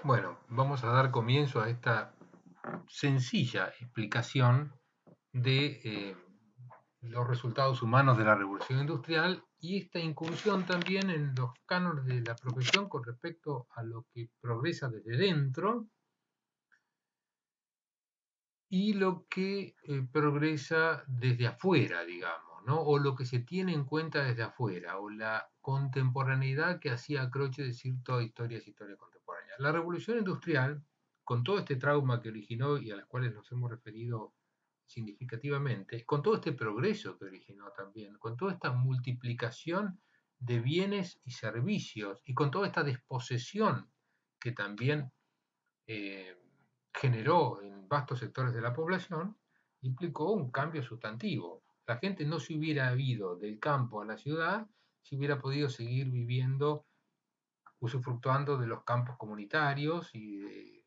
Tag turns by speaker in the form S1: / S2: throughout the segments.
S1: Bueno, vamos a dar comienzo a esta sencilla explicación de los resultados humanos de la revolución industrial y esta incursión también en los cánones de la profesión con respecto a lo que progresa desde dentro y lo que progresa desde afuera, digamos, ¿no? O lo que se tiene en cuenta desde afuera, o la contemporaneidad que hacía Croce decir toda historia es historia contemporánea. La revolución industrial, con todo este trauma que originó y a las cuales nos hemos referido significativamente, con todo este progreso que originó también, con toda esta multiplicación de bienes y servicios y con toda esta desposesión que también eh, generó en vastos sectores de la población, implicó un cambio sustantivo. La gente no se hubiera ido del campo a la ciudad si hubiera podido seguir viviendo, usufructuando de los campos comunitarios y de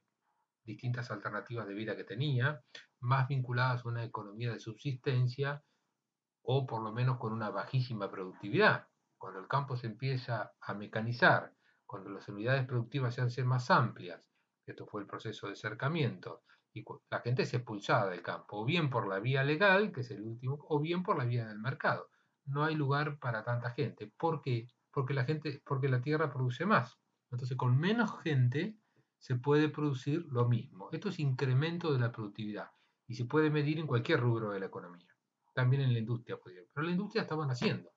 S1: distintas alternativas de vida que tenía, más vinculadas a una economía de subsistencia o por lo menos con una bajísima productividad. Cuando el campo se empieza a mecanizar, cuando las unidades productivas se hacen más amplias, esto fue el proceso de cercamiento, y la gente es expulsada del campo, o bien por la vía legal, que es el último, o bien por la vía del mercado. No hay lugar para tanta gente. ¿Por qué? Porque la tierra produce más. Entonces, con menos gente se puede producir lo mismo. Esto es incremento de la productividad y se puede medir en cualquier rubro de la economía, también en la industria, pero la industria estaba naciendo.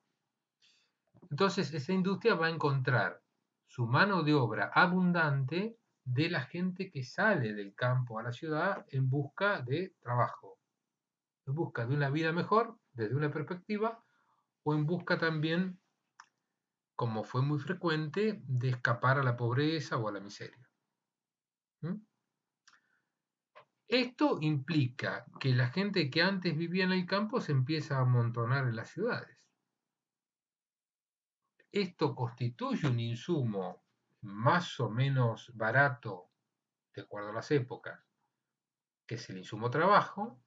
S1: Entonces, esa industria va a encontrar su mano de obra abundante de la gente que sale del campo a la ciudad en busca de trabajo, en busca de una vida mejor desde una perspectiva o en busca también, como fue muy frecuente, de escapar a la pobreza o a la miseria. ¿Mm? Esto implica que la gente que antes vivía en el campo se empieza a amontonar en las ciudades. Esto constituye un insumo más o menos barato, de acuerdo a las épocas, que es el insumo trabajo.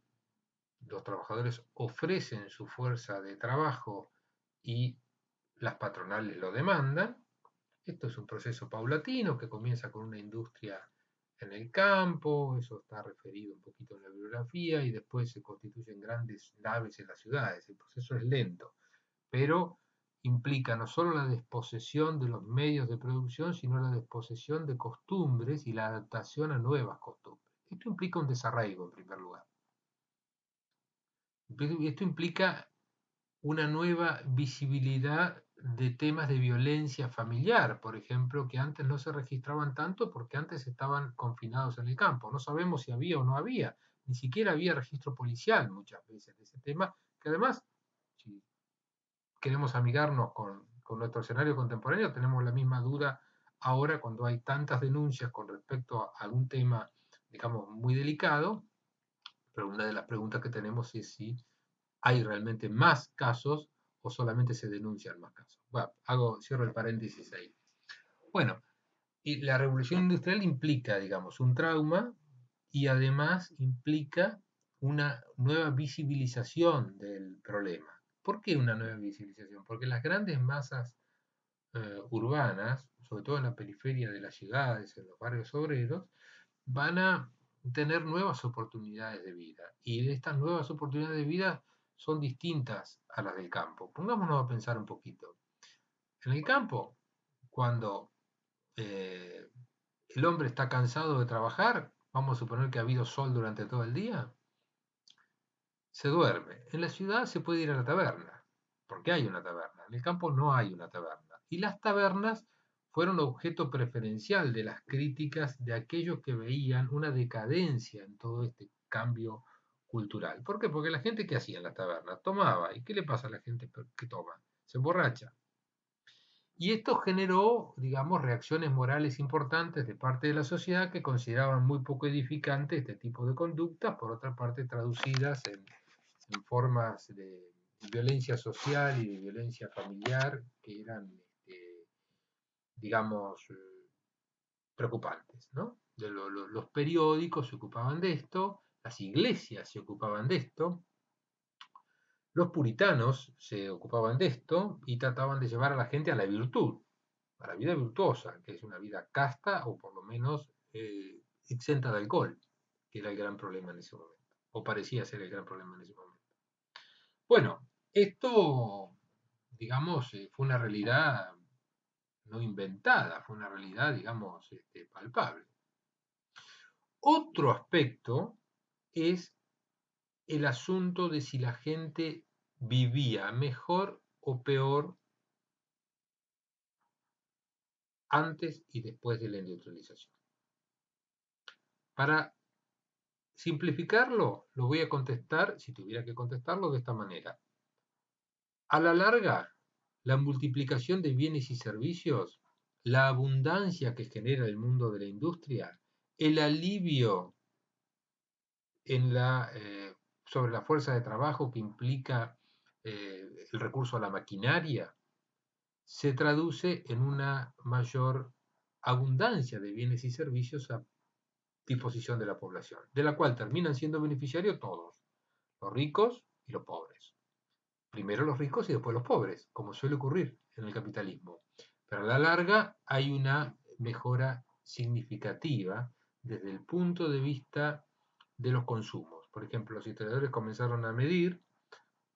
S1: Los trabajadores ofrecen su fuerza de trabajo y las patronales lo demandan. Esto es un proceso paulatino que comienza con una industria en el campo, eso está referido un poquito en la bibliografía, y después se constituyen grandes naves en las ciudades. El proceso es lento, pero implica no solo la desposesión de los medios de producción, sino la desposesión de costumbres y la adaptación a nuevas costumbres. Esto implica un desarraigo, en primer lugar. Esto implica una nueva visibilidad de temas de violencia familiar, por ejemplo, que antes no se registraban tanto porque antes estaban confinados en el campo. No sabemos si había o no había, ni siquiera había registro policial muchas veces de ese tema, que además, si queremos amigarnos con nuestro escenario contemporáneo, tenemos la misma duda ahora cuando hay tantas denuncias con respecto a algún tema, digamos, muy delicado, pero una de las preguntas que tenemos es si hay realmente más casos o solamente se denuncian más casos. Bueno, cierro el paréntesis ahí. Bueno, y la revolución industrial implica, digamos, un trauma y además implica una nueva visibilización del problema. ¿Por qué una nueva visibilización? Porque las grandes masas urbanas, sobre todo en la periferia de las ciudades, en los barrios obreros, van a tener nuevas oportunidades de vida. Y estas nuevas oportunidades de vida son distintas a las del campo. Pongámonos a pensar un poquito. En el campo, cuando eh, el hombre está cansado de trabajar, vamos a suponer que ha habido sol durante todo el día, se duerme. En la ciudad se puede ir a la taberna, porque hay una taberna. En el campo no hay una taberna. Y las tabernas fueron objeto preferencial de las críticas de aquellos que veían una decadencia en todo este cambio cultural. ¿Por qué? Porque la gente que hacía en las tabernas tomaba. ¿Y qué le pasa a la gente que toma? Se emborracha. Y esto generó, digamos, reacciones morales importantes de parte de la sociedad que consideraban muy poco edificante este tipo de conductas, por otra parte traducidas en formas de violencia social y de violencia familiar que eran, digamos, preocupantes, ¿no? Los periódicos se ocupaban de esto, las iglesias se ocupaban de esto, los puritanos se ocupaban de esto y trataban de llevar a la gente a la virtud, a la vida virtuosa, que es una vida casta o por lo menos exenta de alcohol, que era el gran problema en ese momento, o parecía ser el gran problema en ese momento. Bueno, esto, digamos, fue una realidad no inventada, fue una realidad, digamos, palpable. Otro aspecto es el asunto de si la gente vivía mejor o peor antes y después de la industrialización. Para simplificarlo, lo voy a contestar, si tuviera que contestarlo, de esta manera. A la larga, la multiplicación de bienes y servicios, la abundancia que genera el mundo de la industria, el alivio sobre la fuerza de trabajo que implica el recurso a la maquinaria, se traduce en una mayor abundancia de bienes y servicios a disposición de la población, de la cual terminan siendo beneficiarios todos, los ricos y los pobres. Primero los ricos y después los pobres, como suele ocurrir en el capitalismo. Pero a la larga hay una mejora significativa desde el punto de vista de los consumos. Por ejemplo, los historiadores comenzaron a medir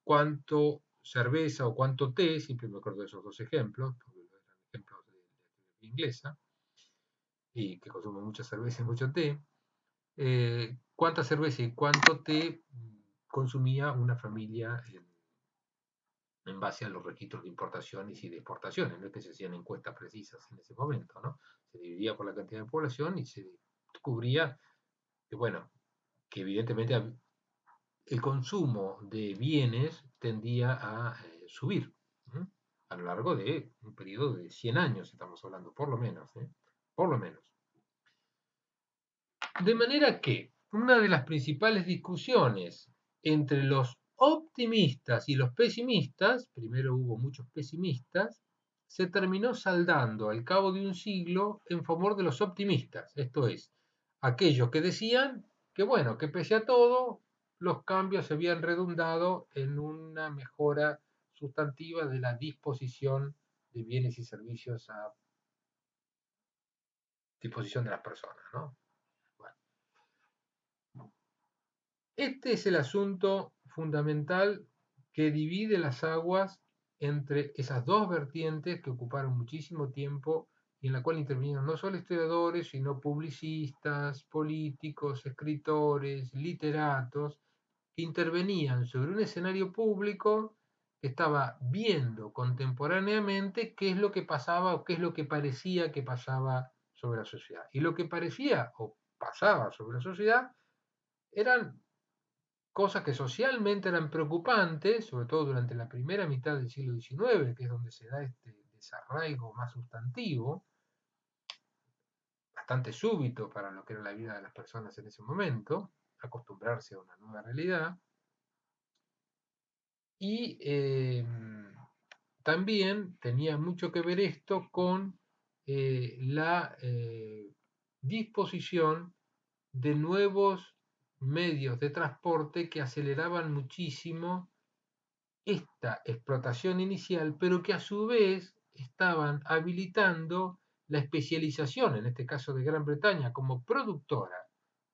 S1: cuánto cerveza o cuánto té, siempre me acuerdo de esos dos ejemplos, porque eran ejemplos de la inglesa, y que consume mucha cerveza y mucho té, cuánta cerveza y cuánto té consumía una familia en base a los registros de importaciones y de exportaciones, no es que se hacían encuestas precisas en ese momento, ¿no? Se dividía por la cantidad de población y se descubría que, bueno, que evidentemente el consumo de bienes tendía a subir, ¿eh? A lo largo de un periodo de 100 años, estamos hablando, por lo menos, ¿eh? Por lo menos. De manera que una de las principales discusiones entre los optimistas y los pesimistas, primero hubo muchos pesimistas, se terminó saldando al cabo de un siglo en favor de los optimistas, esto es, aquellos que decían que bueno, que pese a todo, los cambios se habían redundado en una mejora sustantiva de la disposición de bienes y servicios a disposición de las personas, ¿no? Bueno, este es el asunto fundamental que divide las aguas entre esas dos vertientes que ocuparon muchísimo tiempo y en la cual intervinieron no solo historiadores, sino publicistas, políticos, escritores, literatos, que intervenían sobre un escenario público que estaba viendo contemporáneamente qué es lo que pasaba o qué es lo que parecía que pasaba sobre la sociedad. Y lo que parecía o pasaba sobre la sociedad eran cosas que socialmente eran preocupantes, sobre todo durante la primera mitad del siglo XIX, que es donde se da este desarraigo más sustantivo, bastante súbito para lo que era la vida de las personas en ese momento, acostumbrarse a una nueva realidad. Y también tenía mucho que ver esto con la disposición de nuevos medios de transporte que aceleraban muchísimo esta explotación inicial, pero que a su vez estaban habilitando la especialización, en este caso de Gran Bretaña, como productora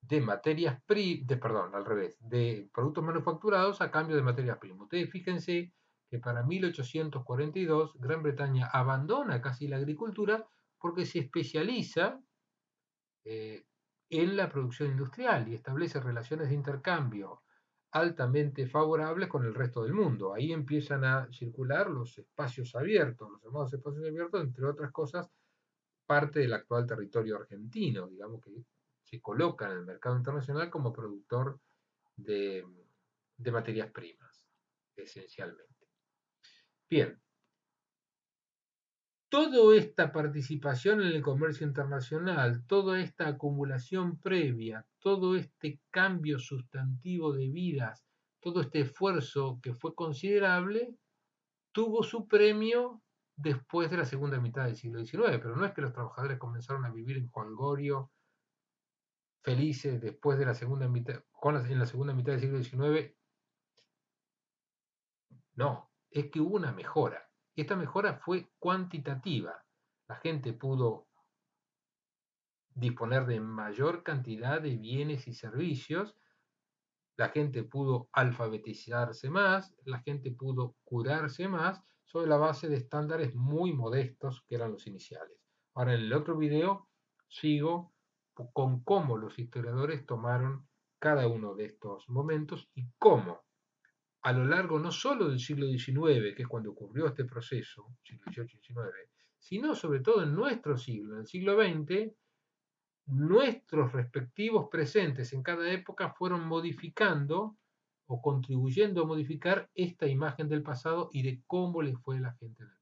S1: de materias perdón, al revés, de productos manufacturados a cambio de materias primas. Ustedes fíjense que para 1842 Gran Bretaña abandona casi la agricultura porque se especializa eh, en la producción industrial y establece relaciones de intercambio altamente favorables con el resto del mundo. Ahí empiezan a circular los espacios abiertos, los llamados espacios abiertos, entre otras cosas, parte del actual territorio argentino, digamos que se coloca en el mercado internacional como productor de, de materias primas, esencialmente. Bien, toda esta participación en el comercio internacional, toda esta acumulación previa, todo este cambio sustantivo de vidas, todo este esfuerzo que fue considerable, tuvo su premio después de la segunda mitad del siglo XIX, pero no es que los trabajadores comenzaron a vivir en jolgorio felices después de la segunda mitad, en la segunda mitad del siglo XIX, no, es que hubo una mejora. Esta mejora fue cuantitativa. La gente pudo disponer de mayor cantidad de bienes y servicios, la gente pudo alfabetizarse más, la gente pudo curarse más sobre la base de estándares muy modestos que eran los iniciales. Ahora en el otro video sigo con cómo los historiadores tomaron cada uno de estos momentos y cómo a lo largo no solo del siglo XIX, que es cuando ocurrió este proceso, siglo XVIII y XIX, sino sobre todo en nuestro siglo, en el siglo XX, nuestros respectivos presentes en cada época fueron modificando o contribuyendo a modificar esta imagen del pasado y de cómo le fue a la gente en el